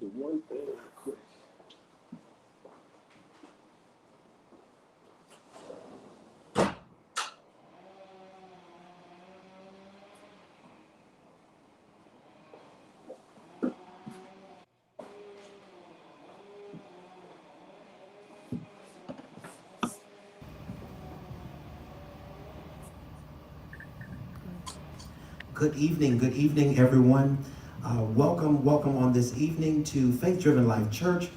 Good evening, everyone. Welcome on this evening to Faith Driven Life Church.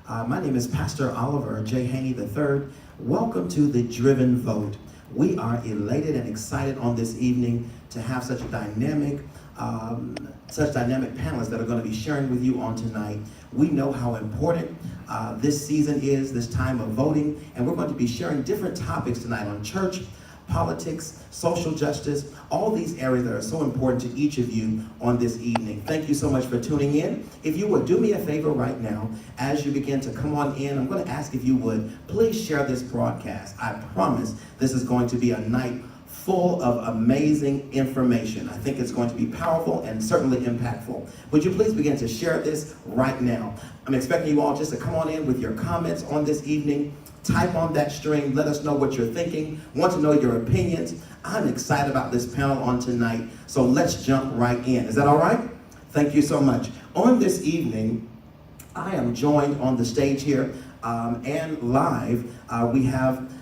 My name is Pastor Oliver J. Haney III. Welcome to the Driven Vote. We are elated and excited on this evening to have such dynamic panelists that are going to be sharing with you on tonight. We know how important this season is, this time of voting, and we're going to be sharing different topics tonight on church, politics, social justice, all these areas that are so important to each of you on this evening. Thank you so much for tuning in. If you would do me a favor right now, as you begin to come on in, I'm going to ask if you would please share this broadcast. I promise this is going to be a night full of amazing information. I think it's going to be powerful and certainly impactful. Would you please begin to share this right now? I'm expecting you all just to come on in with your comments on this evening. Type on that stream. Let us know what you're thinking. Want to know your opinions. I'm excited about this panel on tonight, so let's jump right in. Is that all right? Thank you so much. On this evening, I am joined on the stage here and live. We have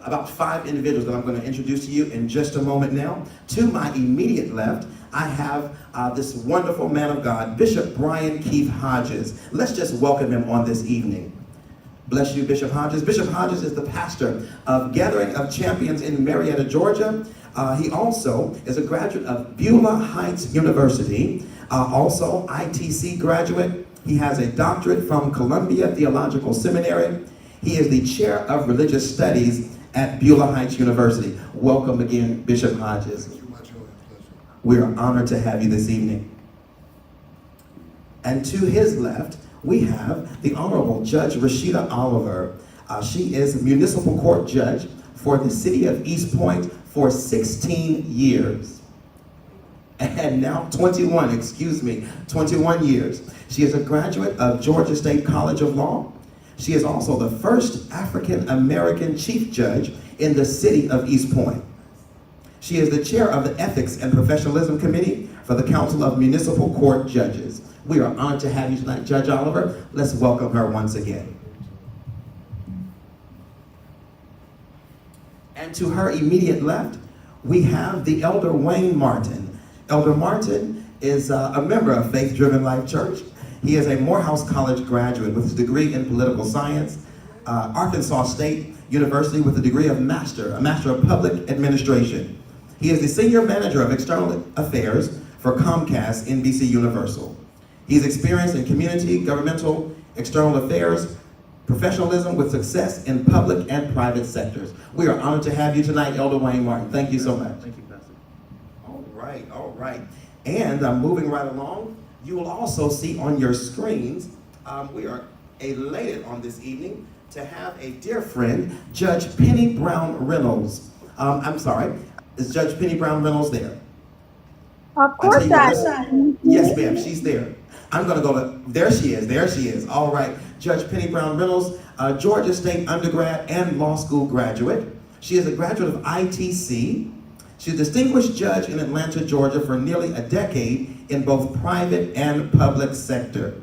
about 5 individuals that I'm going to introduce to you in just a moment now. To my immediate left, I have this wonderful man of God, Bishop Brian Keith Hodges. Let's just welcome him on this evening. Bless you, Bishop Hodges. Bishop Hodges is the pastor of Gathering of Champions in Marietta, Georgia. He also is a graduate of Beulah Heights University, also ITC graduate. He has a doctorate from Columbia Theological Seminary. He is the chair of religious studies at Beulah Heights University. Welcome again, Bishop Hodges. Thank you much, pleasure. We are honored to have you this evening. And to his left, we have the Honorable Judge Rashida Oliver. She is a municipal court judge for the city of East Point for 16 years. And now 21 years. She is a graduate of Georgia State College of Law. She is also the first African American chief judge in the city of East Point. She is the chair of the Ethics and Professionalism Committee for the Council of Municipal Court Judges. We are honored to have you tonight, Judge Oliver. Let's welcome her once again. And to her immediate left, we have the Elder Wayne Martin. Elder Martin is a member of Faith Driven Life Church. He is a Morehouse College graduate with his degree in political science, Arkansas State University with a degree of a Master of Public Administration. He is the Senior Manager of External Affairs for Comcast NBC Universal. He's experienced in community, governmental, external affairs, professionalism with success in public and private sectors. We are honored to have you tonight, Elder Wayne Martin. Thank you so much. Thank you, Pastor. All right. And moving right along, you will also see on your screens, we are elated on this evening to have a dear friend, Judge Penny Brown Reynolds. Is Judge Penny Brown Reynolds there? Of course Yes, ma'am, she's there. I'm going to go to, there she is. All right, Judge Penny Brown Reynolds, Georgia State undergrad and law school graduate. She is a graduate of ITC. She's a distinguished judge in Atlanta, Georgia for nearly a decade in both private and public sector.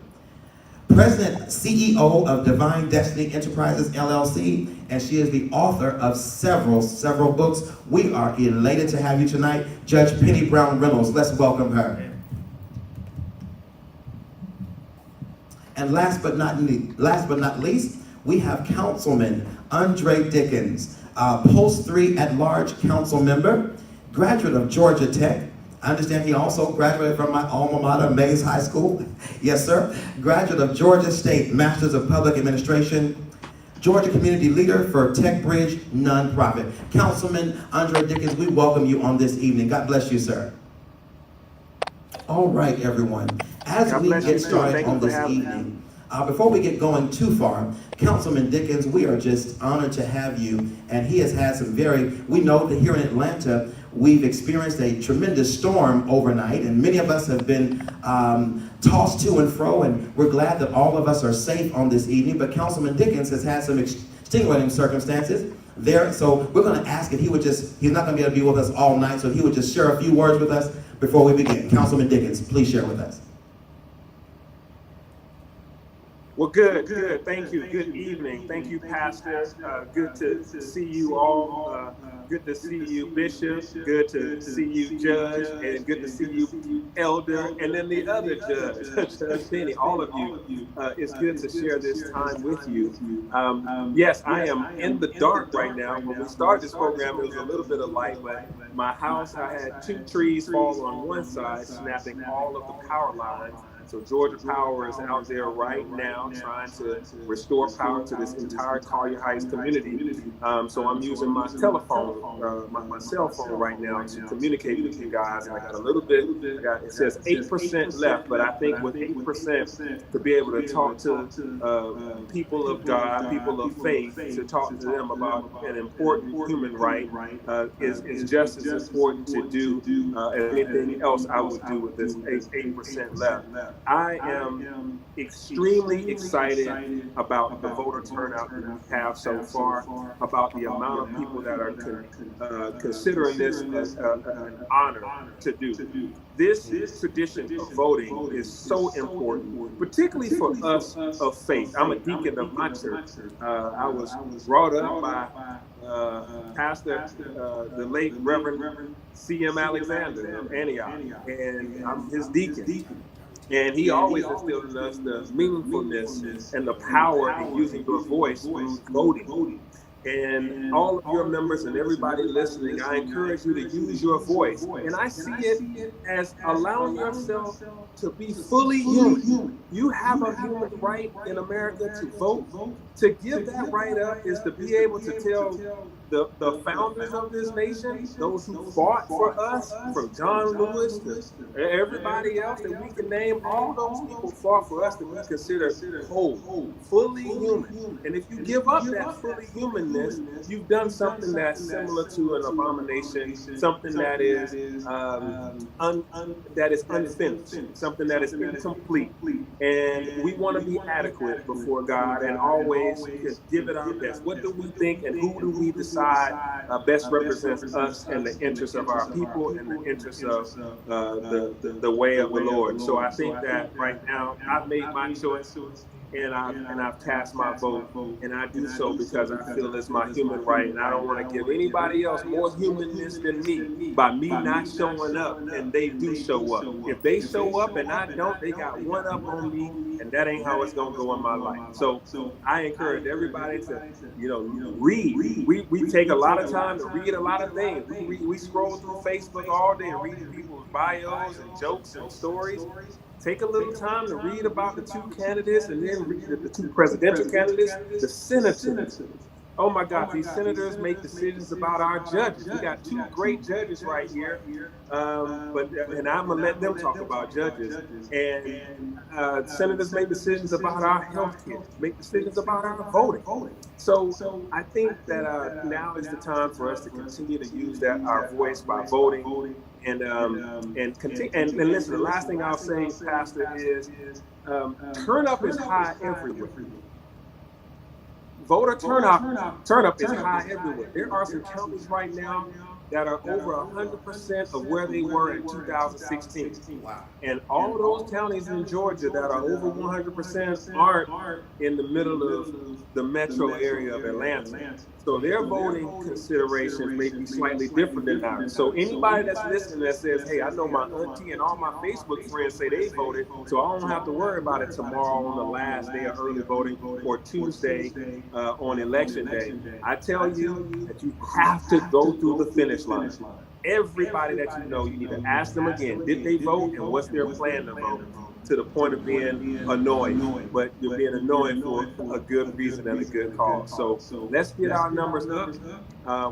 President, CEO of Divine Destiny Enterprises, LLC, and she is the author of several books. We are elated to have you tonight, Judge Penny Brown Reynolds. Let's welcome her. And last but not least, we have Councilman Andre Dickens, Post 3 at-large council member, graduate of Georgia Tech. I understand he also graduated from my alma mater, Mays High School. Yes, sir. Graduate of Georgia State, Masters of Public Administration, Georgia Community Leader for Tech Bridge Nonprofit. Councilman Andre Dickens, we welcome you on this evening. God bless you, sir. All right, everyone. As we get started on this evening, before we get going too far, Councilman Dickens, we are just honored to have you. And he has had we know that here in Atlanta, we've experienced a tremendous storm overnight, and many of us have been tossed to and fro, and we're glad that all of us are safe on this evening. But Councilman Dickens has had some extenuating circumstances there, so we're going to ask if he would just, he's not going to be able to be with us all night, so if he would just share a few words with us before we begin. Councilman Dickens, please share with us. Well, good. Thank you. Good evening. Thank you, Pastor. Good to see you all. Good to see you, Bishop. Good to see you, Judge. And good to see you, Elder. And then the other Judge, Judge Benny. All of you. It's good to share this time with you. Yes, I am in the dark right now. When we started this program, it was a little bit of light, but my house, I had 2 trees fall on one side, snapping all of the power lines. So Georgia Power is out there right now trying to restore power to this entire Collier Heights community. So I'm using my telephone, my cell phone right now to communicate with you guys. I got a little bit, it says 8% left, but I think with 8% to be able to talk to people of God, people of faith, to talk to them about an important human right is just as important to do as anything else I would do with this 8% left. I am extremely excited about the voter turnout that we have so far, about the amount of people that are considering this as an honor to do. This tradition of voting is so important, particularly for us of faith. I'm a deacon of my church. I was brought up by Pastor, the late Reverend C.M. Alexander of Antioch, and I'm his deacon. And he always instilled in us the meaningfulness and the power in using your voice through voting. And all of your members and everybody listening, I encourage you to use your voice. And I see it as allowing yourself to be fully human. You have a human right in America to vote. To give that right up is to be able to tell the founders of this nation, those who fought for us, from John Lewis to everybody else that we can name, all those people fought for us to be considered whole, fully human. And if you give up that fully humanness, you've done something that's similar to an abomination, something that is unfinished, something that is incomplete. And we want to be adequate before God and always give it our best. What do we think and who do we decide best represents us and the interests of our people and the interests of the way of the Lord. So I think that right now I've made my choice and I've cast my vote, and I do so because I feel it's my human right, and I don't want to give anybody else more humanness than me by me not showing up, and they do show up. If they show up and I don't, they got one up on me, and that ain't how it's gonna go in my life. So I encourage everybody to, read. We take a lot of time to read a lot of things. We scroll through Facebook all day and read people's bios and jokes and stories. Take a little time to read about the 2 candidates and then read the 2 presidential candidates, the senators. Oh my God, these senators make decisions about our judges. We got 2 great judges right here, and I'm gonna let them talk about judges. And senators make decisions about our health care, make decisions about our voting. So I think that now is the time for us to continue to use our voice by voting. And continue. And listen, the last thing I'll say, Pastor, is turn up is high everywhere. Voter turn up is high everywhere. There are some counties right now that are over 100% of where they were in 2016. Wow. And all of those counties in Georgia that are over 100% aren't in the middle of the metro area of Atlanta. So their voting considerations may be slightly different than ours. So anybody that's listening that says, hey, I know my auntie and all my Facebook friends say they voted, so I don't have to worry about it tomorrow on the last day of early voting or Tuesday on election day. I tell you that you have to go through the finish line. Everybody that you need to ask them again, did they vote and what's their plan to vote? To the point of being annoyed, but you're being annoyed for a good reason and a good cause. So let's get our numbers up.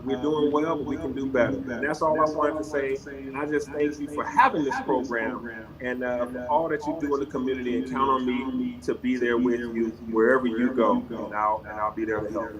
We're doing well, but we can do better. And that's all I wanted to say. And I just thank you for having this program and for all that you do in the community, and count on me to be there with you wherever you go. And I'll be there to help.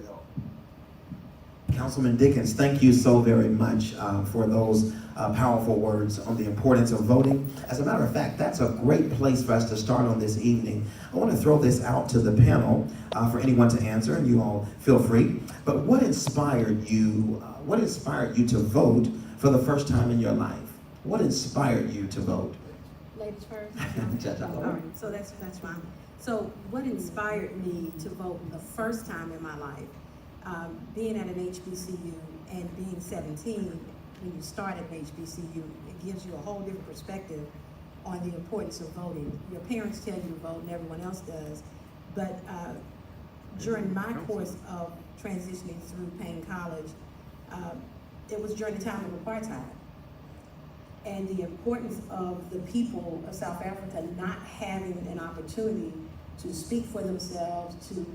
Councilman Dickens, thank you so very much for those powerful words on the importance of voting. As a matter of fact, that's a great place for us to start on this evening. I want to throw this out to the panel for anyone to answer, and you all feel free. But what inspired you? What inspired you to vote for the first time in your life? What inspired you to vote? Ladies first. Judge Oliver. All right, so that's fine. So what inspired me to vote the first time in my life? Being at an HBCU and being 17, when you start at an HBCU, it gives you a whole different perspective on the importance of voting. Your parents tell you to vote and everyone else does, but during my course of transitioning through Payne College, it was during the time of apartheid. And the importance of the people of South Africa not having an opportunity to speak for themselves, to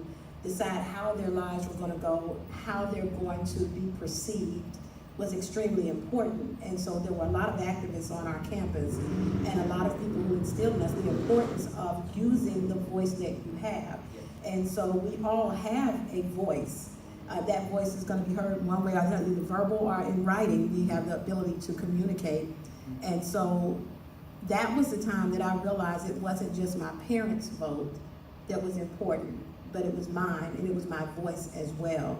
decide how their lives were going to go, how they're going to be perceived, was extremely important. And so there were a lot of activists on our campus and a lot of people who instilled in us the importance of using the voice that you have. And so we all have a voice. That voice is going to be heard one way or another, either verbal or in writing. We have the ability to communicate. And so that was the time that I realized it wasn't just my parents' vote that was important, but it was mine and it was my voice as well.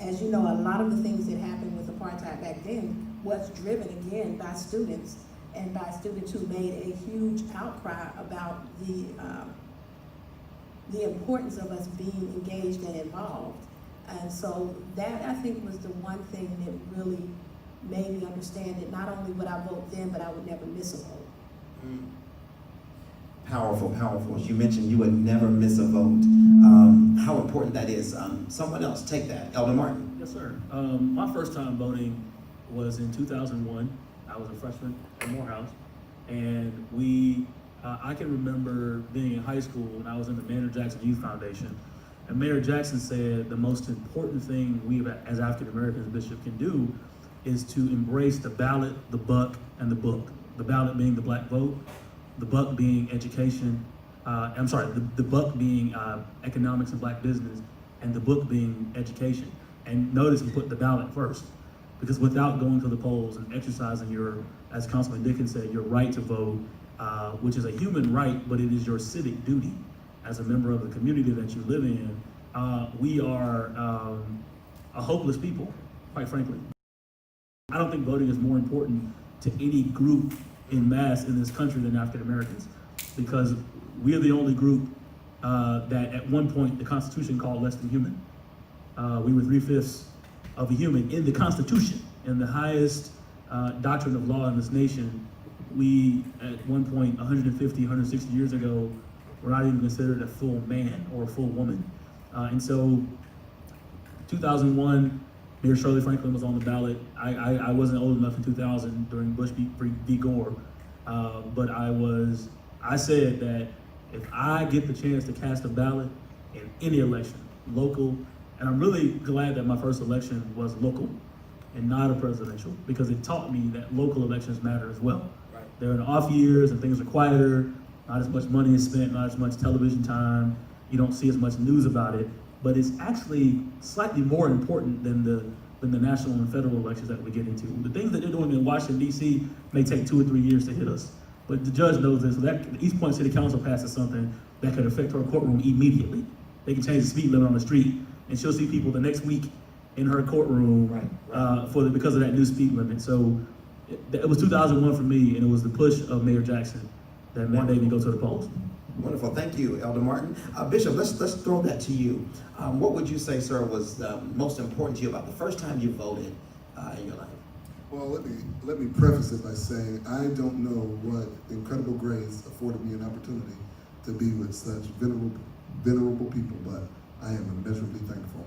As you know, a lot of the things that happened with apartheid back then was driven again by students, and by students who made a huge outcry about the importance of us being engaged and involved. And so that, I think, was the one thing that really made me understand that not only would I vote then, but I would never miss a vote. Powerful, powerful. As you mentioned, you would never miss a vote. How important that is. Someone else, take that. Elder Martin. Yes, sir. My first time voting was in 2001. I was a freshman at Morehouse, and I can remember being in high school and I was in the Mayor Jackson Youth Foundation, and Mayor Jackson said the most important thing we as African Americans, Bishop, can do is to embrace the ballot, the buck, and the book. The ballot being the black vote, the buck being education, the buck being economics and black business, and the book being education. And notice he put the ballot first, because without going to the polls and exercising your, as Councilman Dickens said, your right to vote, which is a human right, but it is your civic duty as a member of the community that you live in. We are a hopeless people, quite frankly. I don't think voting is more important to any group in mass in this country than African Americans, because we are the only group that at one point the Constitution called less than human. We were 3/5 of a human in the Constitution, in the highest doctrine of law in this nation. We, at one point, 150, 160 years ago, were not even considered a full man or a full woman. And so, 2001, Mayor Shirley Franklin was on the ballot. I wasn't old enough in 2000 during Bush v. Gore, but I said that if I get the chance to cast a ballot in any election, local, and I'm really glad that my first election was local and not a presidential, because it taught me that local elections matter as well. Right. They're in off years and things are quieter, not as much money is spent, not as much television time, you don't see as much news about it, but it's actually slightly more important than the national and federal elections that we get into. The things that they're doing in Washington, D.C. may take 2 or 3 years to hit us, but the judge knows this. So that East Point City Council passes something that could affect her courtroom immediately. They can change the speed limit on the street, and she'll see people the next week in her courtroom because of that new speed limit. So it was 2001 for me, and it was the push of Mayor Jackson that mandated me to go to the polls. Wonderful, thank you, Elder Martin. Bishop, let's throw that to you. What would you say, sir, was most important to you about the first time you voted in your life? Well, let me preface it by saying I don't know what incredible grace afforded me an opportunity to be with such venerable people, but I am immeasurably thankful.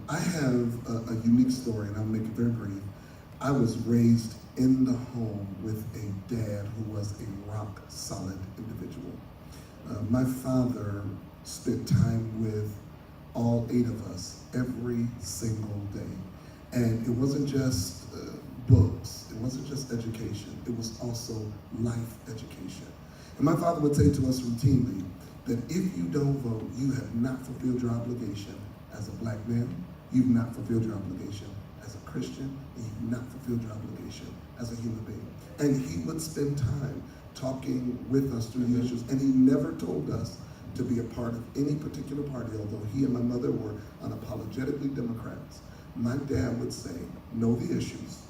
I have a unique story, and I'll make it very brief. I was raised in the home with a dad who was a rock-solid individual. My father spent time with all 8 of us every single day. And it wasn't just books, it wasn't just education, it was also life education. And my father would say to us routinely that if you don't vote, you have not fulfilled your obligation as a black man, you've not fulfilled your obligation as a Christian, and you've not fulfilled your obligation as a human being. And he would spend time talking with us through the issues, and he never told us to be a part of any particular party, although he and my mother were unapologetically Democrats. My dad would say, know the issues,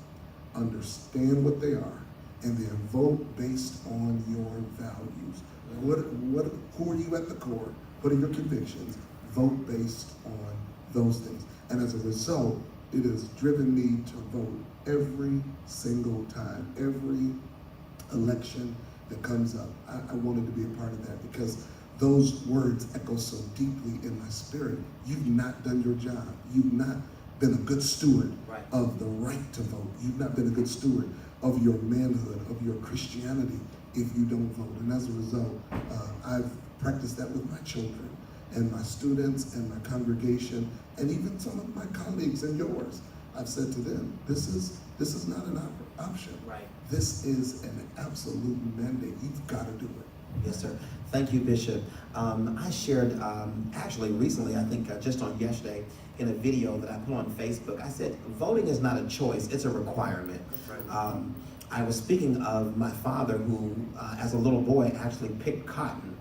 understand what they are, and then vote based on your values. Who are you at the core? What are your convictions? Vote based on those things. And as a result, it has driven me to vote every single time, every election that comes up. I wanted to be a part of that because those words echo so deeply in my spirit. You've not done your job. You've not been a good steward of the right to vote. You've not been a good steward of your manhood, of your Christianity, if you don't vote. And as a result, I've practiced that with my children and my students and my congregation, and even some of my colleagues and yours. I've said to them, this is not an option. Right. This is an absolute mandate. You've got to do it. Yes, sir. Thank you, Bishop. I shared, actually recently, I think just on yesterday, in a video that I put on Facebook, I said, voting is not a choice, it's a requirement. I was speaking of my father who, as a little boy, actually picked cotton,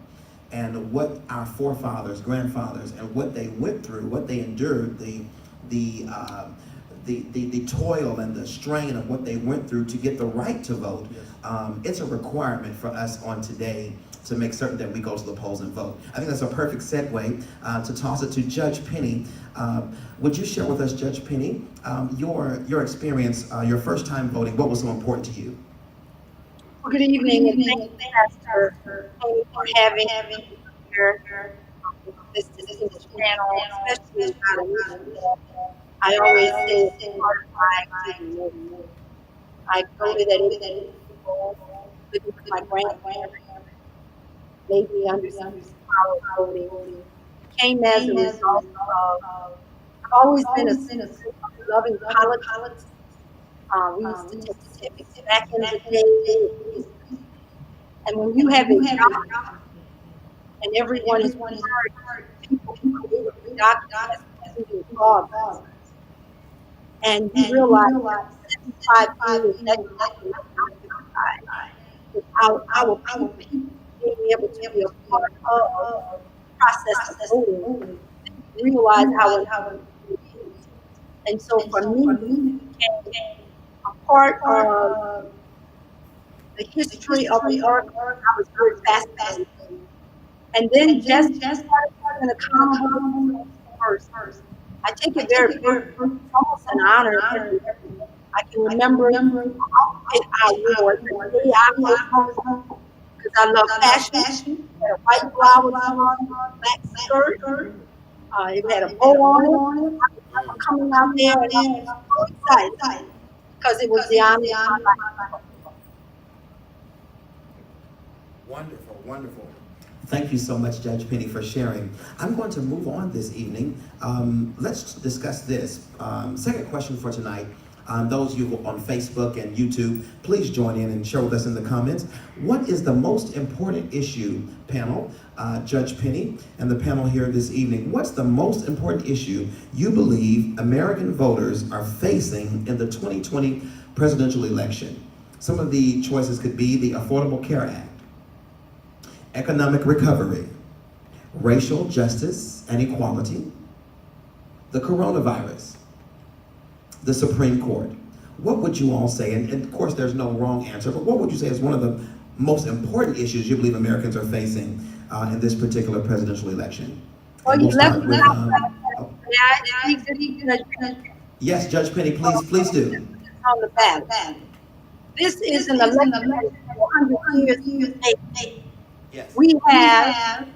and what our forefathers, grandfathers, and what they went through, what they endured, the toil and the strain of what they went through to get the right to vote. It's a requirement for us on today to make certain that we go to the polls and vote. I think that's a perfect segue to toss it to Judge Penny. Would you share with us, Judge Penny, your experience, your first time voting? What was so important to you? Well, good evening, and thank you, Pastor, for having me here. This channel, especially about I always say it's part of my activity. I voted at it with my grandparents, made me understand power voting. Came as a result of, I've always been a loving politics. We used to take certificates back in the day. And when you have a job and everyone is hard, people create documents including laws. And you realize 75 years without our people being able to be a part of the process of voting, realize how it is. And so for me, it became a part of the history of America. I was very fascinated. And then just started having a common first. I take it very almost an honor. I can remember the outfit I wore the day I was home because I love fashion. It had a white blouse on, black skirt. It had a bow on it. I remember coming out there and I was so excited because it was the honor of my life. Wonderful, wonderful. Thank you so much, Judge Penny, for sharing. I'm going to move on this evening. Let's discuss this. Second question for tonight. Those of you on Facebook and YouTube, please join in and share with us in the comments. What is the most important issue, panel, Judge Penny, and the panel here this evening? What's the most important issue you believe American voters are facing in the 2020 presidential election? Some of the choices could be the Affordable Care Act, economic recovery, racial justice and equality, the coronavirus, the Supreme Court. What would you all say? And of course, there's no wrong answer, but what would you say is one of the most important issues you believe Americans are facing in this particular presidential election? Well, you left me out. Yes, Judge Penny, please do. On the ballot. This is an election for 100 years. Yes. We have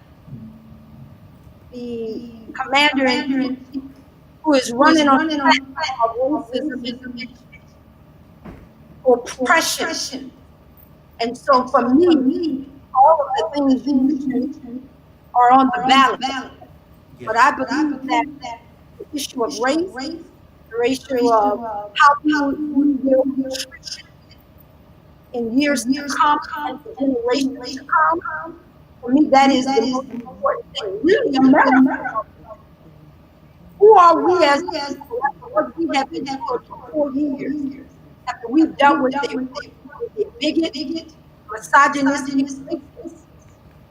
the commander-in-chief who is running on the platform of racism, oppression. And so for me, all of the things you mentioned are on the ballot. Yes. But I believe that the issue of race, the issue of how we will treat in years to come and for generations to come, for me that is the most important thing. Really, America Who are we as people after what we have endured for 4 years? After we've dealt with the bigot, misogynistic, racist,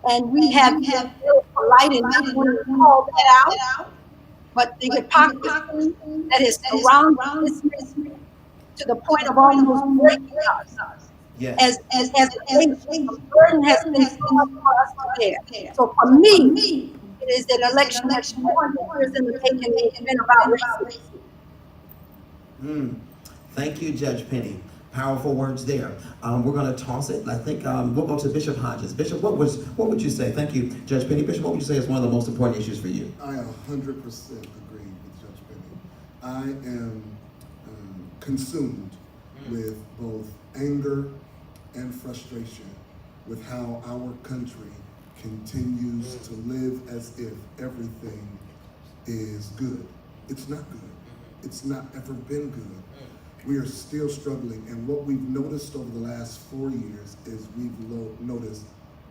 and we have been very polite and not wanting to call that out, but the hypocrisy that has surrounded this mission to the point of almost breaking us Yes. as a nation. The burden has been so much for us to bear. So for me, it is an election that's more than years in the making. It's been about racism. Thank you, Judge Penny. Powerful words there. We're going to toss it. I think we'll go to Bishop Hodges. Bishop, what would you say? Thank you, Judge Penny. Bishop, what would you say is one of the most important issues for you? I 100% agree with Judge Penny. I am consumed with both anger and frustration with how our country continues to live as if everything is good. It's not good. It's not ever been good. We are still struggling, and what we've noticed over the last 4 years is we've noticed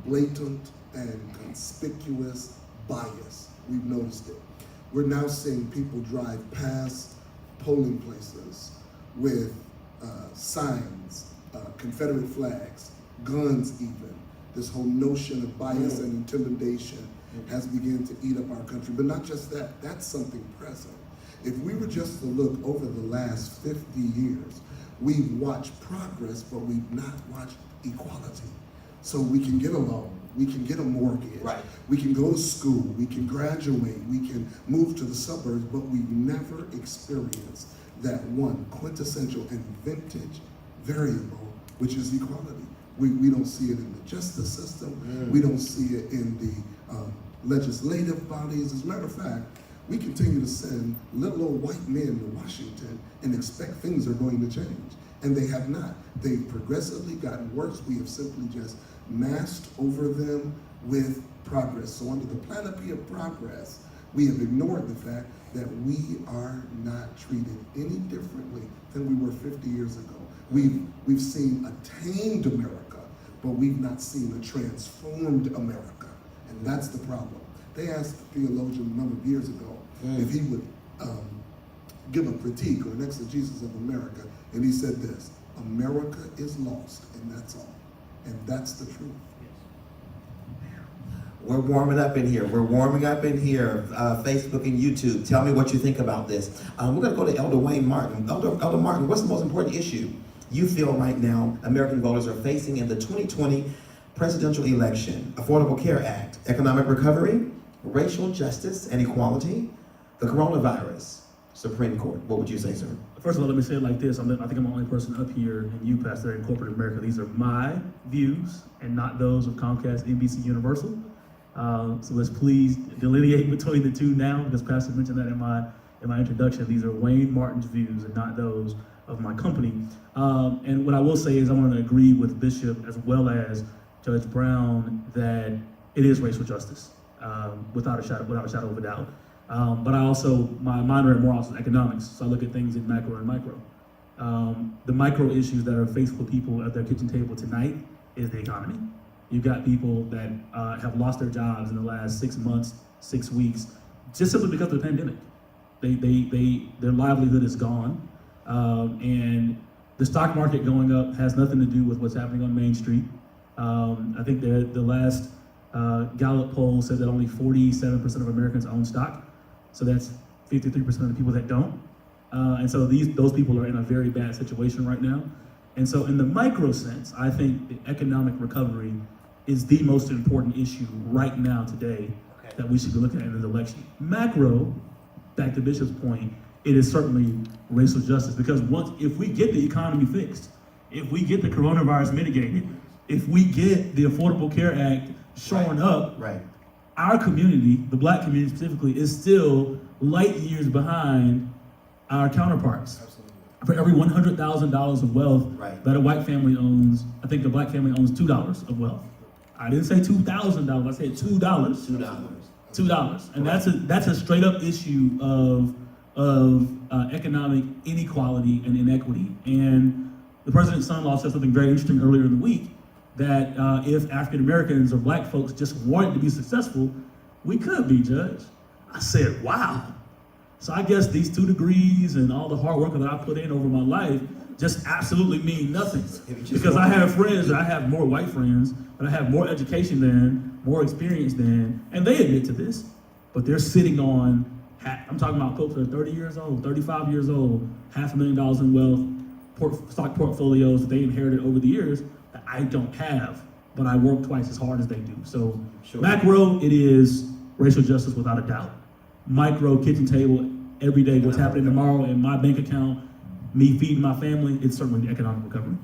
blatant and conspicuous bias. We've noticed it. We're now seeing people drive past polling places with signs, Confederate flags, guns even. This whole notion of bias and intimidation has begun to eat up our country. But not just that, that's something present. If we were just to look over the last 50 years, we've watched progress, but we've not watched equality. So we can get a loan, we can get a mortgage, right. We can go to school, we can graduate, we can move to the suburbs, but we've never experienced that one quintessential and vintage variable, which is equality. We don't see it in the justice system, we don't see it in the legislative bodies. As a matter of fact, we continue to send little old white men to Washington and expect things are going to change. And they have not. They've progressively gotten worse. We have simply just masked over them with progress. So under the panoply of progress, we have ignored the fact that we are not treated any differently than we were 50 years ago. We've seen a tamed America, but we've not seen a transformed America. And that's the problem. They asked a theologian a number of years ago if he would give a critique or an exegesis of America, and he said this: America is lost, and that's all. And that's the truth. We're warming up in here. We're warming up in here. Facebook and YouTube. Tell me what you think about this. We're going to go to Elder Wayne Martin. Elder Martin, what's the most important issue you feel right now American voters are facing in the 2020 presidential election? Affordable Care Act, economic recovery, racial justice and equality, the coronavirus, Supreme Court. What would you say, sir? First of all, let me say it like this. I think I'm the only person up here, and you, Pastor, in corporate America. These are my views and not those of Comcast, NBC, Universal. So let's please delineate between the two now, because Pastor mentioned that in my introduction. These are Wayne Martin's views and not those of my company. And what I will say is I want to agree with Bishop as well as Judge Brown that it is racial justice, without a shadow of a doubt. But I also, my minor in more also is economics, so I look at things in macro and micro. The micro issues that are faced with people at their kitchen table tonight is the economy. You've got people that have lost their jobs in the last 6 months, 6 weeks, just simply because of the pandemic. Their livelihood is gone. And the stock market going up has nothing to do with what's happening on Main Street. I think the last Gallup poll said that only 47% of Americans own stock. So that's 53% of the people that don't. And so those people are in a very bad situation right now. And so in the micro sense, I think the economic recovery is the most important issue right now today that we should be looking at in the election. Macro, back to Bishop's point, it is certainly racial justice, because if we get the economy fixed, if we get the coronavirus mitigated, if we get the Affordable Care Act showing up, our community, the Black community specifically, is still light years behind our counterparts. Absolutely. For every $100,000 of wealth that a white family owns, I think the Black family owns $2 of wealth. I didn't say $2,000, I said $2. $2. And that's a straight up issue of economic inequality and inequity. And the president's son-in-law said something very interesting earlier in the week, that if African Americans or Black folks just wanted to be successful, we could be, Judge. I said, wow. So I guess these 2 degrees and all the hard work that I put in over my life just absolutely mean nothing. Because I have friends that I have more white friends, that I have more education than, more experience than, and they admit to this, but they're sitting on, I'm talking about folks that are 30 years old, 35 years old, $500,000 in wealth, stock portfolios that they inherited over the years that I don't have, but I work twice as hard as they do. So macro, it is racial justice without a doubt. Micro, kitchen table, every day, what's happening tomorrow in my bank account, me feeding my family, it's certainly the economic recovery.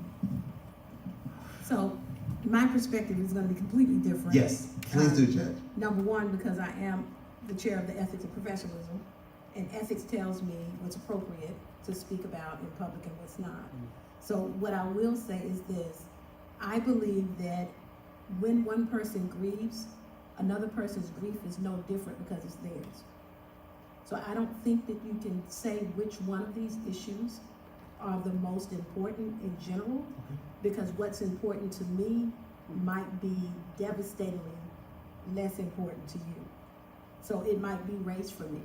So my perspective is going to be completely different. Yes, please do, Judge. Number one, because I am the chair of the Ethics and Professionalism, and ethics tells me what's appropriate to speak about in public and what's not. So what I will say is this: I believe that when one person grieves, another person's grief is no different because it's theirs. So I don't think that you can say which one of these issues are the most important in general, because what's important to me might be devastatingly less important to you. So it might be race for me.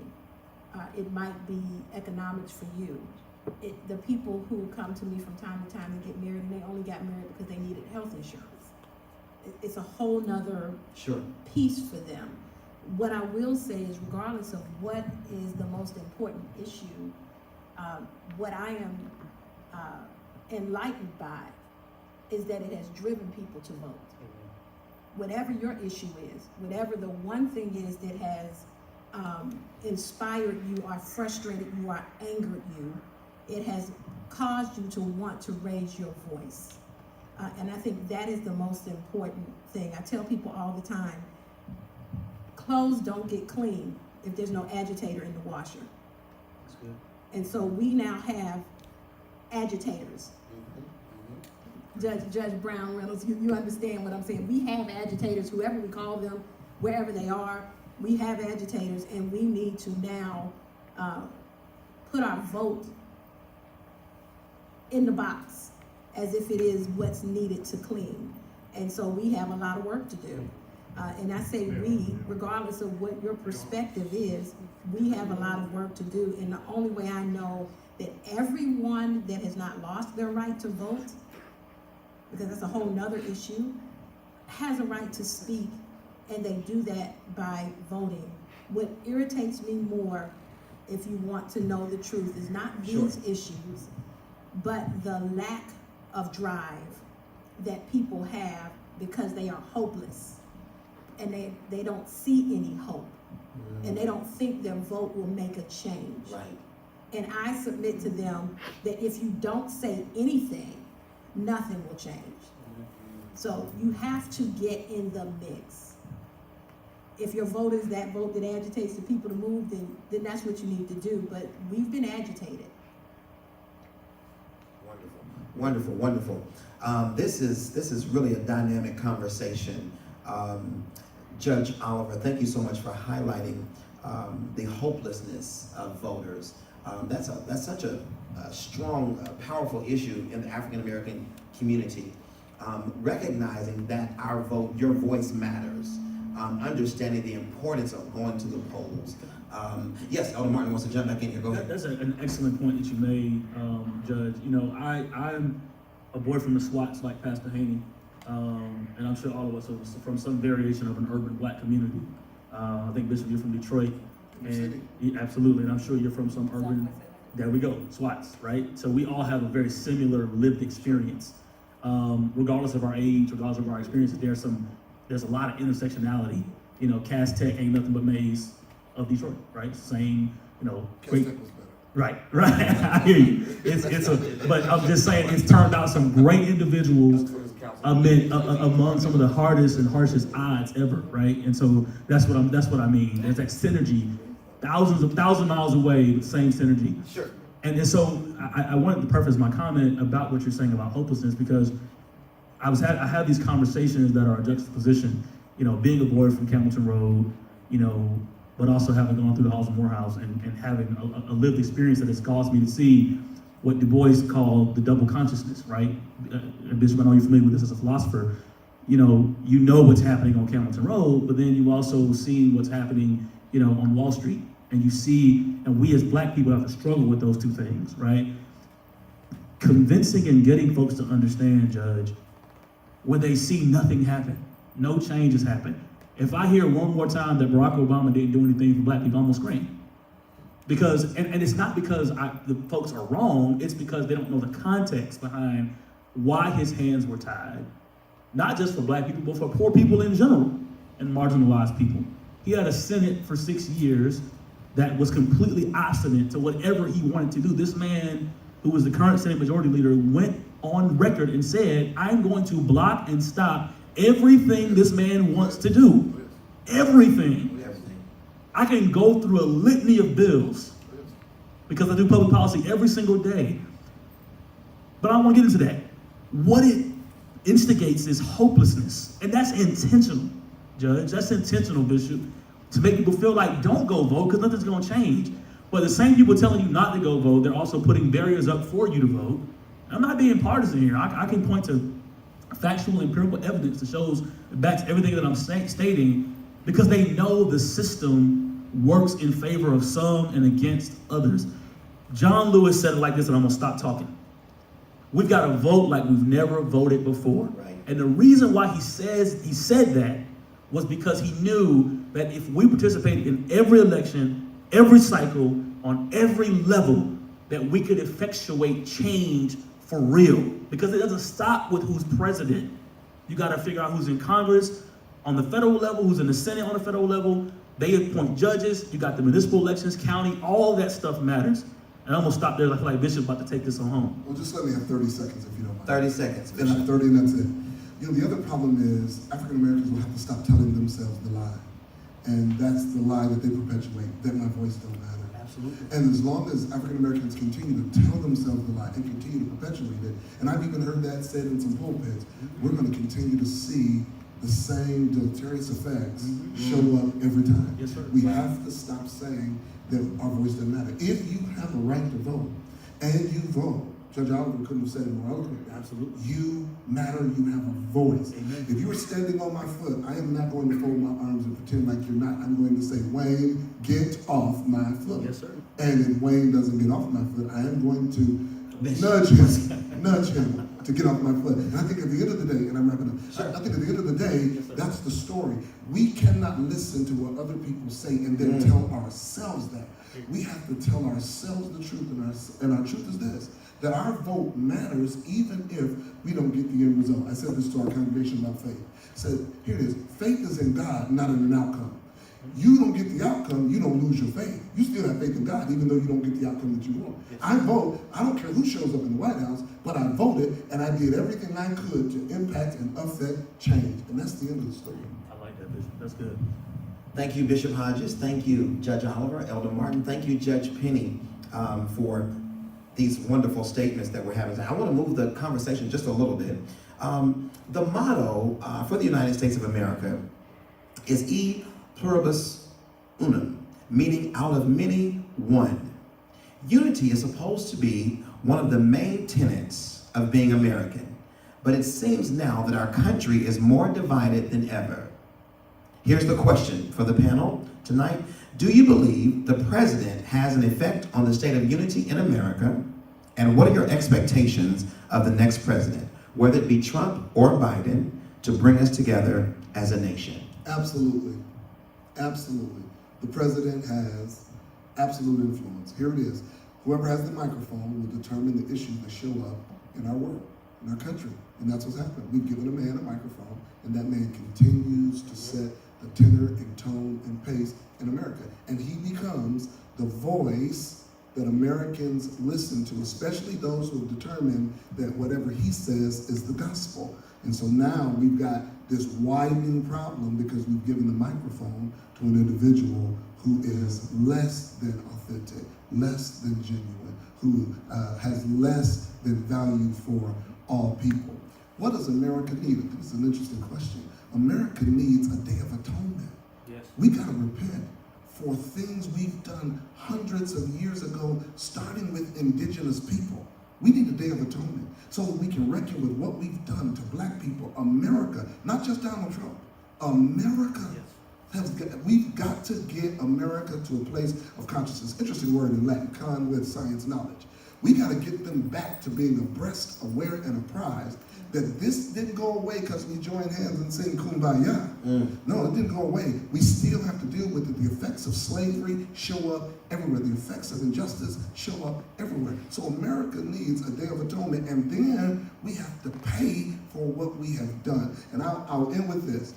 It might be economics for you. The people who come to me from time to time and get married, and they only got married because they needed health insurance. It's a whole nother piece for them. What I will say is, regardless of what is the most important issue, what I am enlightened by is that it has driven people to vote. Whatever your issue is, whatever the one thing is that has inspired you or frustrated you or angered you, it has caused you to want to raise your voice. And I think that is the most important thing. I tell people all the time, clothes don't get clean if there's no agitator in the washer. That's good. And so we now have agitators. Judge Brown Reynolds, you understand what I'm saying. We have agitators, whoever we call them, wherever they are, we have agitators, and we need to now put our vote in the box as if it is what's needed to clean. And so we have a lot of work to do. And I say we, regardless of what your perspective is, we have a lot of work to do. And the only way I know that everyone that has not lost their right to vote, because that's a whole nother issue, has a right to speak, and they do that by voting. What irritates me more, if you want to know the truth, is not these issues, but the lack of drive that people have because they are hopeless and they don't see any hope, and they don't think their vote will make a change. Right. And I submit to them that if you don't say anything, nothing will change. So you have to get in the mix. If your vote is that vote that agitates the people to move, then that's what you need to do. But we've been agitated. Wonderful, wonderful. This is really a dynamic conversation. Judge Oliver, thank you so much for highlighting the hopelessness of voters. That's such a strong, powerful issue in the African American community. Recognizing that our vote, your voice matters. Understanding the importance of going to the polls. Yes, Elder Martin wants to jump back in here. Go ahead. That's an excellent point that you made, Judge. You know, I'm a boy from the SWATs like Pastor Haney, and I'm sure all of us are from some variation of an urban black community. I think, Bishop, you're from Detroit. Absolutely, and I'm sure you're from some urban, there we go, SWATs, right? So we all have a very similar lived experience. Regardless of our age, regardless of our experiences, there's a lot of intersectionality. You know, Cass Tech ain't nothing but Mays of Detroit, right? Same, you know, great. Right. I hear you. But I'm just saying, it's turned out some great individuals among some of the hardest and harshest odds ever, right? And so that's what I mean. There's that synergy, thousand miles away, but same synergy. Sure. And so I wanted to preface my comment about what you're saying about hopelessness, because I had these conversations that are a juxtaposition, you know, being a boy from Campbellton Road, you know, but also having gone through the halls of Morehouse and having a lived experience that has caused me to see what Du Bois called the double consciousness, right? Bishop, I know you're familiar with this as a philosopher. You know what's happening on Campbellton Road, but then you also see what's happening, you know, on Wall Street. And you see, and we as black people have to struggle with those two things, right? Convincing and getting folks to understand, Judge, when they see nothing happen, no changes happen. If I hear one more time that Barack Obama didn't do anything for black people, I'm gonna scream. Because, and it's not because the folks are wrong, it's because they don't know the context behind why his hands were tied. Not just for black people, but for poor people in general and marginalized people. He had a Senate for 6 years that was completely obstinate to whatever he wanted to do. This man, who was the current Senate Majority Leader, went on record and said, I'm going to block and stop everything this man wants to do. Everything. I can go through a litany of bills because I do public policy every single day. But I don't want to get into that. What it instigates is hopelessness. And that's intentional, Judge. That's intentional, Bishop, to make people feel like don't go vote because nothing's going to change. But the same people telling you not to go vote, they're also putting barriers up for you to vote. I'm not being partisan here. I can point to factual, empirical evidence that shows, backs everything that I'm stating, because they know the system works in favor of some and against others. John Lewis said it like this, and I'm gonna stop talking. We've got to vote like we've never voted before. Right. And the reason why he said that was because he knew that if we participated in every election, every cycle, on every level, that we could effectuate change for real. Because it doesn't stop with who's president. You got to figure out who's in Congress on the federal level, who's in the Senate on the federal level. They appoint judges. You got the municipal elections, county, all that stuff matters. And I'm gonna stop there. I feel like Bishop about to take this on home. Well, just let me have 30 seconds if you don't mind. 30 seconds. And I'm 30 and that's it. You know, the other problem is African Americans will have to stop telling themselves the lie. And that's the lie that they perpetuate, that my voice don't matter. Absolutely. And as long as African Americans continue to tell themselves the lie and continue to perpetuate it, and I've even heard that said in some pulpits, we're going to continue to see the same deleterious effects show up every time. Yes, sir. We have to stop saying that our voice doesn't matter. If you have a right to vote and you vote, Judge Oliver couldn't have said it more eloquently. Absolutely. You matter, you have a voice. Amen. If you are standing on my foot, I am not going to fold my arms and pretend like you're not. I'm going to say, Wayne, get off my foot. Yes, sir. And if Wayne doesn't get off my foot, I am going to nudge him to get off my foot. And I think at the end of the day, and I'm wrapping up, Sure. I think at the end of the day, Yes, sir. that's the story. We cannot listen to what other people say and then tell ourselves that. We have to tell ourselves the truth, and our truth is this, that our vote matters even if we don't get the end result. I said this to our congregation about faith. I said, here it is, faith is in God, not in an outcome. You don't get the outcome, you don't lose your faith. You still have faith in God, even though you don't get the outcome that you want. Yes. I vote, I don't care who shows up in the White House, but I voted, and I did everything I could to impact and affect change. And that's the end of the story. I like that, Bishop. That's good. Thank you, Bishop Hodges. Thank you, Judge Oliver, Elder Martin. Thank you, Judge Penny, for these wonderful statements that we're having. I want to move the conversation just a little bit. The motto for the United States of America is E pluribus unum, meaning out of many, one. Unity is supposed to be one of the main tenets of being American, but it seems now that our country is more divided than ever. Here's the question for the panel tonight. Do you believe the president has an effect on the state of unity in America? And what are your expectations of the next president, whether it be Trump or Biden, to bring us together as a nation? Absolutely. Absolutely. The president has absolute influence. Here it is. Whoever has the microphone will determine the issues that show up in our world, in our country. And that's what's happened. We've given a man a microphone, and that man continues to set the tenor and tone and pace in America. And he becomes the voice that Americans listen to, especially those who have determined that whatever he says is the gospel. And so now we've got this widening problem because we've given the microphone to an individual who is less than authentic, less than genuine, who has less than value for all people. What does America need? It's an interesting question. America needs a day of atonement. Yes. We got to repent for things we've done hundreds of years ago, starting with indigenous people. We need a day of atonement so that we can reckon with what we've done to black people. America, not just Donald Trump, America. Yes. We've got to get America to a place of consciousness. Interesting word in Latin, con with science knowledge. We got to get them back to being abreast, aware, and apprised that this didn't go away because we joined hands and sing Kumbaya. No, it didn't go away. We still have to deal with it. The effects of slavery show up everywhere. The effects of injustice show up everywhere. So America needs a Day of Atonement, and then we have to pay for what we have done. And I'll end with this.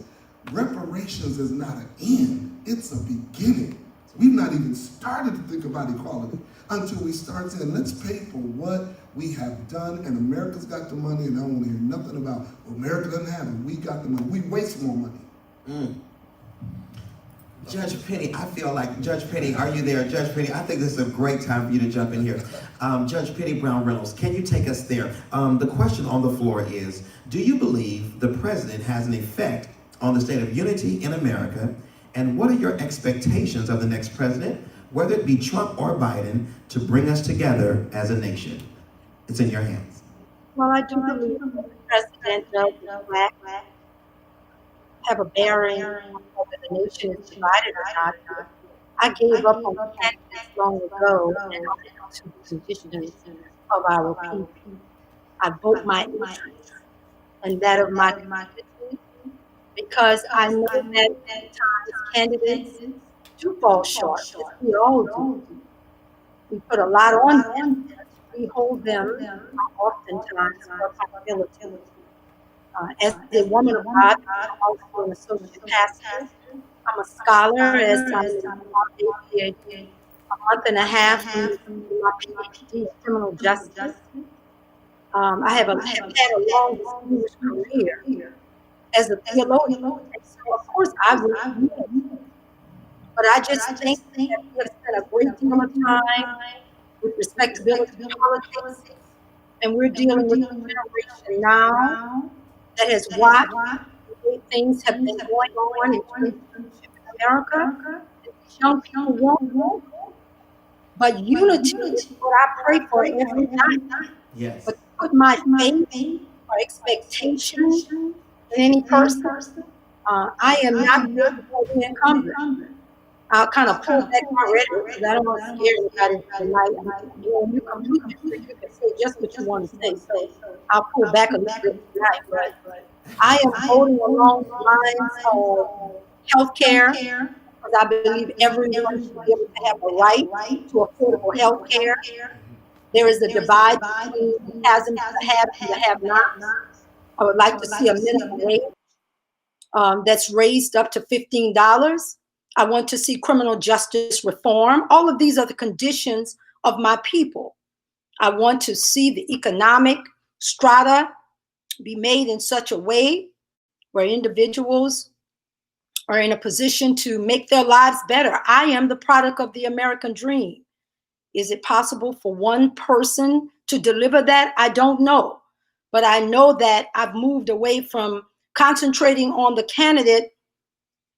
Reparations is not an end, it's a beginning. We've not even started to think about equality until we start saying, let's pay for what we have done, and America's got the money, and I don't want to hear nothing about, well, America doesn't have it, we got the money. We waste more money. Judge Penny, I feel like, Judge Penny, are you there? Judge Penny, I think this is a great time for you to jump in here. Judge Penny Brown Reynolds, can you take us there? The question on the floor is, do you believe the president has an effect on the state of unity in America, and what are your expectations of the next president, whether it be Trump or Biden, to bring us together as a nation? It's in your hands. Well, I do believe the president does in fact have a bearing on whether the nation is divided or not. I gave up on candidates long ago and on to the conditions of our people. I vote my interest and that of my community because I know that at times candidates do fall short, as we all do. We put a lot on them. We hold them oftentimes for accountability. As a woman of God, I'm also an associate pastor. I'm a scholar, as I'm a month and a half from my PhD in criminal justice. I have had a long distinguished career as a theologian. And so, of course, I would read. But I just think that we have spent a great deal of time with respectability politics, and we're dealing with a generation now that has watched the way things have been going on in relationship in America. These young people won't know. But unity is what I pray for every night. Yes. But to put my faith or expectation in any person, I am not going to be encumbered. I'll kind of pull back my rhetoric because I don't want to scare anybody tonight. You completely free. You can say just what you want to say. So I'll pull back a little bit tonight. But I am voting along the lines of healthcare because I believe everyone should be able to have a right to affordable healthcare. There is a divide between the haves and the have-nots. I would like to see a minimum wage that's raised up to $15. I want to see criminal justice reform. All of these are the conditions of my people. I want to see the economic strata be made in such a way where individuals are in a position to make their lives better. I am the product of the American dream. Is it possible for one person to deliver that? I don't know. But I know that I've moved away from concentrating on the candidate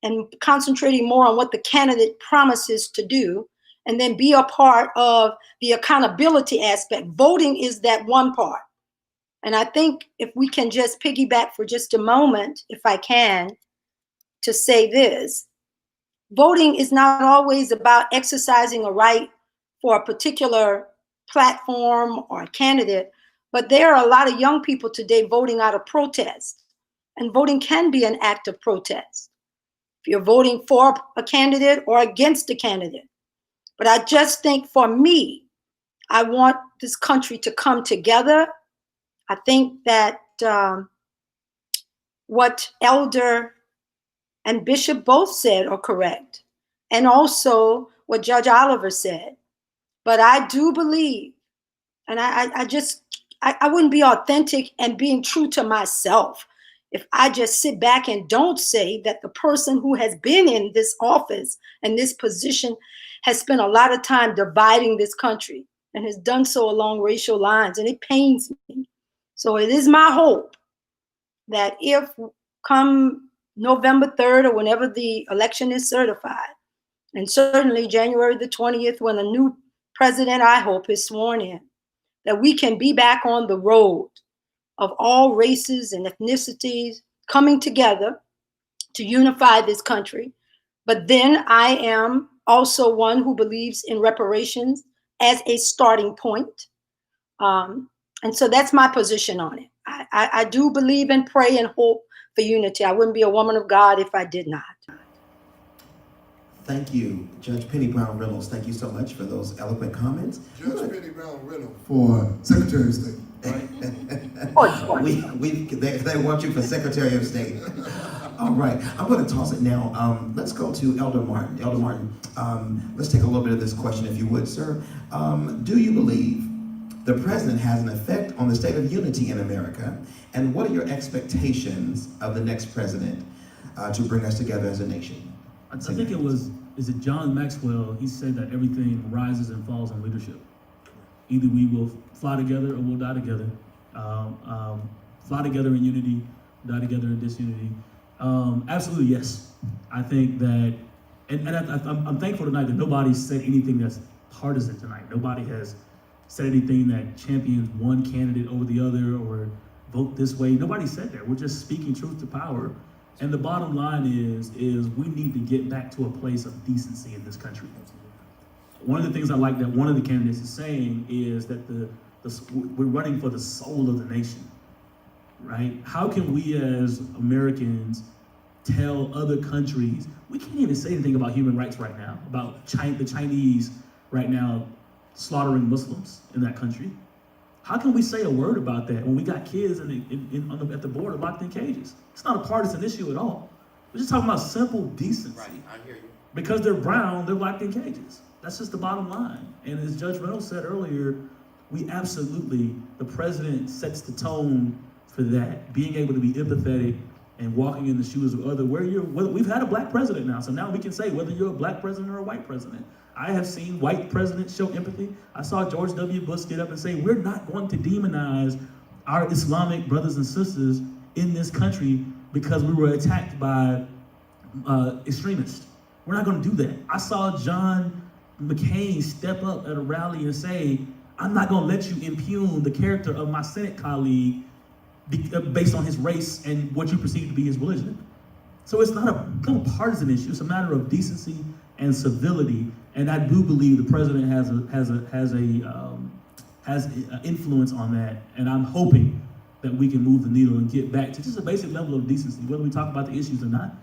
and concentrating more on what the candidate promises to do, and then be a part of the accountability aspect. Voting is that one part. And I think if we can just piggyback for just a moment, if I can, to say this, voting is not always about exercising a right for a particular platform or a candidate, but there are a lot of young people today voting out of protest, and voting can be an act of protest. If you're voting for a candidate or against a candidate. But I just think for me, I want this country to come together. I think that what Elder and Bishop both said are correct, and also what Judge Oliver said. But I do believe, and I wouldn't be authentic and being true to myself if I just sit back and don't say that the person who has been in this office and this position has spent a lot of time dividing this country and has done so along racial lines, and it pains me. So it is my hope that if come November 3rd or whenever the election is certified, and certainly January the 20th, when a new president, I hope, is sworn in, that we can be back on the road of all races and ethnicities coming together to unify this country, But then I am also one who believes in reparations as a starting point. And so that's my position on it. I do believe and pray and hope for unity. I wouldn't be a woman of God if I did not. Thank you, Judge Penny Brown Reynolds. Thank you so much for those eloquent comments. Judge Penny Brown Reynolds for Secretary of State. They want you for Secretary of State. All right, I'm going to toss it now. Let's go to Elder Martin. Elder Martin, let's take a little bit of this question, if you would, sir. Do you believe the president has an effect on the state of unity in America? And what are your expectations of the next president to bring us together as a nation? I think is it John Maxwell? He said that everything rises and falls on leadership. Either we will fly together or we'll die together. Fly together in unity, die together in disunity. Absolutely, yes. I think that, and I'm thankful tonight that nobody said anything that's partisan tonight. Nobody has said anything that champions one candidate over the other or vote this way. Nobody said that. We're just speaking truth to power. And the bottom line is we need to get back to a place of decency in this country. One of the things I like that one of the candidates is saying is that we're running for the soul of the nation, right? How can we as Americans tell other countries, we can't even say anything about human rights right now, about the Chinese right now slaughtering Muslims in that country. How can we say a word about that when we got kids at the border locked in cages? It's not a partisan issue at all. We're just talking about simple decency. Right, I hear you. Because they're brown, they're locked in cages. That's just the bottom line. And as Judge Reynolds said earlier, the president sets the tone for that. Being able to be empathetic and walking in the shoes of others. We've had a black president now, so now we can say whether you're a black president or a white president. I have seen white presidents show empathy. I saw George W. Bush get up and say, we're not going to demonize our Islamic brothers and sisters in this country because we were attacked by extremists. We're not going to do that. I saw John McCain step up at a rally and say, I'm not going to let you impugn the character of my Senate colleague based on his race and what you perceive to be his religion. So it's not a partisan issue. It's a matter of decency and civility. And I do believe the president has an influence on that. And I'm hoping that we can move the needle and get back to just a basic level of decency, whether we talk about the issues or not.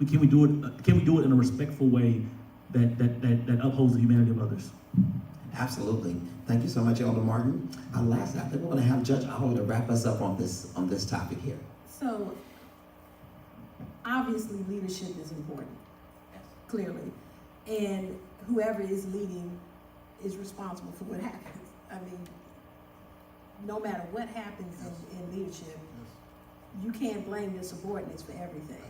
Can we do it in a respectful way that upholds the humanity of others? Absolutely. Thank you so much, Elder Martin. Lastly, I think we're going to have Judge Oliver to wrap us up on this topic here. So, obviously, leadership is important, clearly. And whoever is leading is responsible for what happens. I mean, no matter what happens in leadership, you can't blame your subordinates for everything.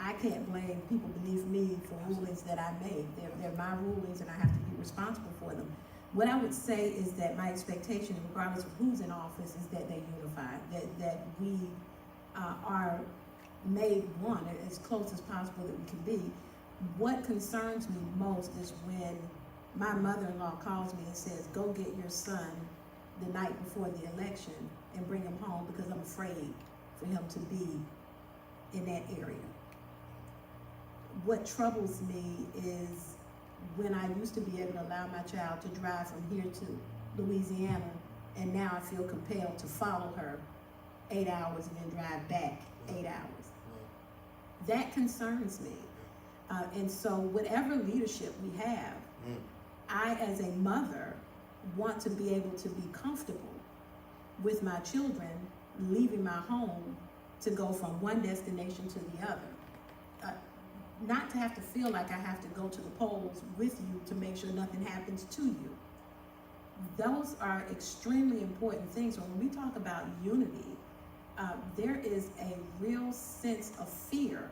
I can't blame people beneath me for rulings that I made. They're my rulings and I have to be responsible for them. What I would say is that my expectation, regardless of who's in office, is that they unify, that we are made one, as close as possible that we can be. What concerns me most is when my mother-in-law calls me and says, go get your son the night before the election and bring him home because I'm afraid for him to be in that area. What troubles me is when I used to be able to allow my child to drive from here to Louisiana, and now I feel compelled to follow her 8 hours and then drive back 8 hours. That concerns me. And so whatever leadership we have, I as a mother want to be able to be comfortable with my children leaving my home to go from one destination to the other. Not to have to feel like I have to go to the polls with you to make sure nothing happens to you. Those are extremely important things. So when we talk about unity, there is a real sense of fear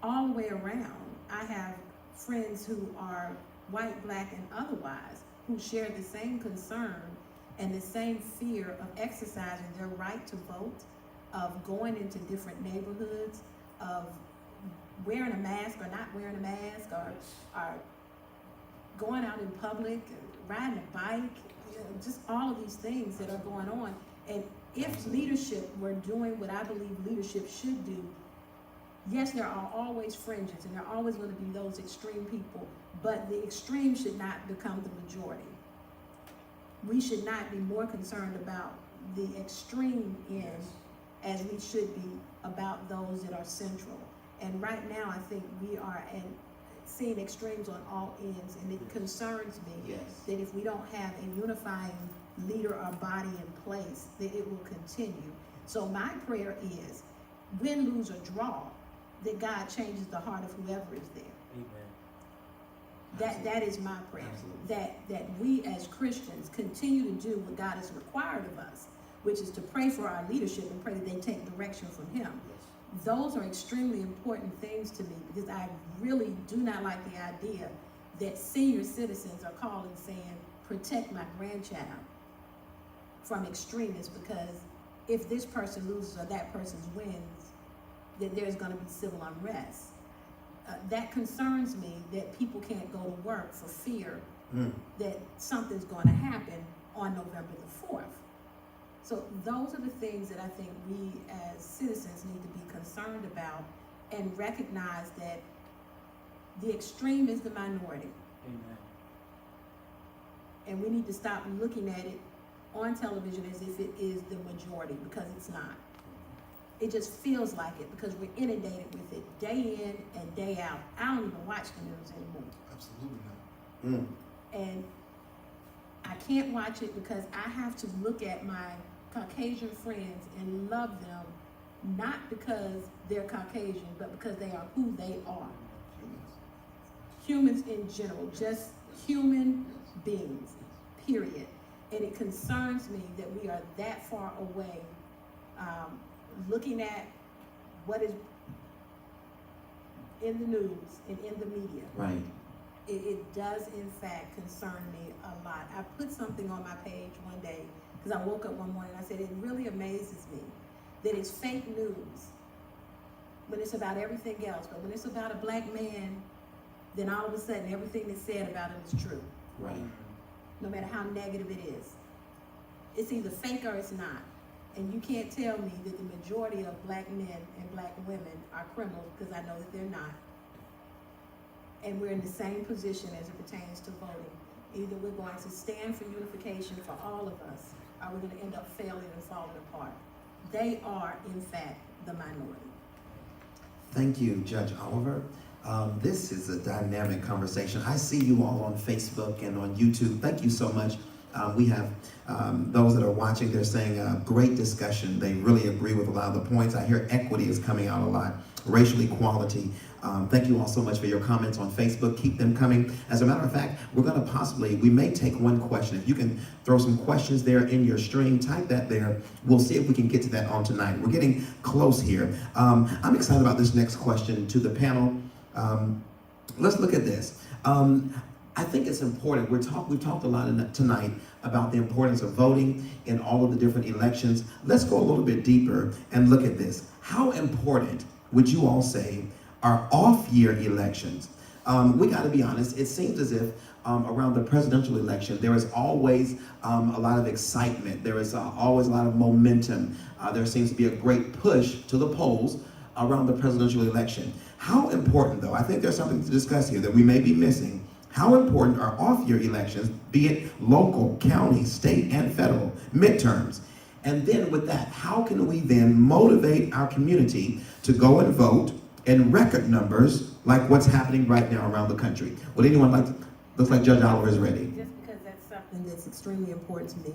all the way around. I have friends who are white, black, and otherwise who share the same concern and the same fear of exercising their right to vote, of going into different neighborhoods, of wearing a mask or not wearing a mask, or going out in public, riding a bike, just all of these things that are going on. And if leadership were doing what I believe leadership should do, Yes, there are always fringes, and there are always going to be those extreme people, but the extreme should not become the majority. We should not be more concerned about the extreme end as we should be about those that are central. And right now, I think we are seeing extremes on all ends, and it concerns me that if we don't have a unifying leader or body in place, that it will continue. So my prayer is, win, lose, or draw, that God changes the heart of whoever is there. Amen. That is my prayer. Absolutely. That we as Christians continue to do what God has required of us, which is to pray for our leadership and pray that they take direction from Him. Those are extremely important things to me, because I really do not like the idea that senior citizens are calling saying, protect my grandchild from extremists, because if this person loses or that person wins, then there's going to be civil unrest. That concerns me, that people can't go to work for fear that something's going to happen on November the 4th. So those are the things that I think we as citizens need to be concerned about, and recognize that the extreme is the minority. Amen. And we need to stop looking at it on television as if it is the majority, because it's not. It just feels like it because we're inundated with it day in and day out. I don't even watch the news anymore. Absolutely not. And I can't watch it because I have to look at my Caucasian friends and love them, not because they're Caucasian, but because they are who they are. Humans in general, just human beings, period. And it concerns me that we are that far away, looking at what is in the news and in the media. Right. It does in fact concern me a lot. I put something on my page one day, because I woke up one morning and I said, it really amazes me that it's fake news when it's about everything else, but when it's about a black man, then all of a sudden everything that's said about him is true, Right. no matter how negative it is. It's either fake or it's not. And you can't tell me that the majority of black men and black women are criminals, because I know that they're not. And we're in the same position as it pertains to voting. Either we're going to stand for unification for all of us, or we're going to end up failing and falling apart. They are, in fact, the minority. Thank you, Judge Oliver. This is a dynamic conversation. I see you all on Facebook and on YouTube. Thank you so much. We have those that are watching, they're saying great discussion. They really agree with a lot of the points. I hear equity is coming out a lot, racial equality. Thank you all so much for your comments on Facebook. Keep them coming. As a matter of fact, we're going to we may take one question. If you can throw some questions there in your stream, type that there. We'll see if we can get to that on tonight. We're getting close here. I'm excited about this next question to the panel. Let's look at this. I think it's important. We've talked a lot tonight about the importance of voting in all of the different elections. Let's go a little bit deeper and look at this. How important would you all say are off-year elections? We got to be honest. It seems as if around the presidential election, there is always a lot of excitement. There is always a lot of momentum. There seems to be a great push to the polls around the presidential election. How important, though, I think there's something to discuss here that we may be missing. How important are off-year elections, be it local, county, state, and federal, midterms? And then with that, how can we then motivate our community to go and vote in record numbers like what's happening right now around the country? Would anyone like to? Looks like Judge Oliver is ready. Just because that's something that's extremely important to me.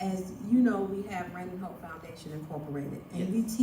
As you know, we have Random Hope Foundation Incorporated, and we teach